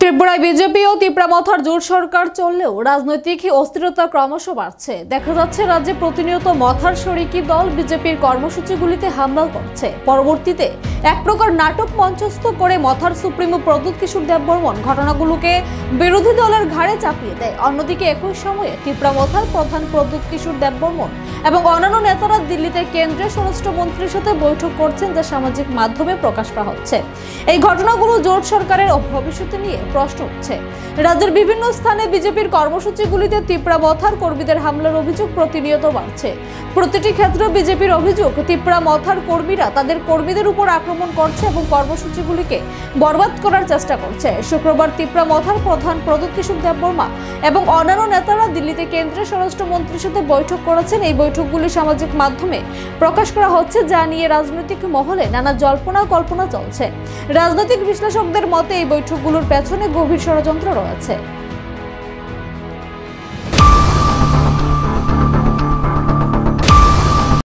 ত্রিপুরায় বিজেপি ও তীব্রামথার জোট সরকার চললেও রাজনৈতিক অস্থিরতা ক্রমশ বাড়ছে। দেখা যাচ্ছে রাজ্যে প্রতিনিয়ত মথার শরিকি দল বিজেপির কর্মসূচিগুলিতে হামলা করছে। পরবর্তীতে এক প্রকার নাটক মঞ্চস্থ করে মথার সুপ্রিমো প্রদ্যুৎ কিশোর দেববর্মন ঘটনাগুলোকে বিরোধী দলের ঘাড়ে চাপিয়ে দেয়। অন্যদিকে একই সময়ে তীব্রামথার প্রধান প্রদ্যুৎ কিশোর দেববর্মন এবং অন্যান্য নেতারা দিল্লিতে কেন্দ্রীয় স্বরাষ্ট্রমন্ত্রীর সাথে বৈঠক করছেন, যা সামাজিক মাধ্যমে প্রকাশ করা হচ্ছে। এই ঘটনাগুলো জোট সরকারের ভবিষ্যৎ নিয়ে প্রশ্ন উঠছে। রাজ্যের বিভিন্ন স্থানে বিজেপির কর্মসূচিগুলিতে তীব্রামথার কর্মীদের হামলার অভিযোগ প্রতিনিয়ত বাড়ছে। প্রতিটি ক্ষেত্রে বিজেপির অভিযোগ, তীব্রামথার কর্মীরা তাদের কর্মীদের উপর আক্রমণ করছে এবং কর্মসূচিগুলিকে বরবাদ করার চেষ্টা করছে। শুক্রবার তীব্রামথার প্রধান প্রদ্যুৎ কিশোর দেববর্মা এবং অন্যান্য নেতারা দিল্লিতে কেন্দ্রীয় স্বরাষ্ট্রমন্ত্রীর সাথে বৈঠক করেছেন। এই বৈঠকগুলি সামাজিক মাধ্যমে প্রকাশ করা হচ্ছে, যা নিয়ে রাজনৈতিক মহলে নানা জল্পনা কল্পনা চলছে। রাজনৈতিক বিশ্লেষকদের মতে এই বৈঠকগুলোর পেছনে গভীর ষড়যন্ত্র রয়েছে।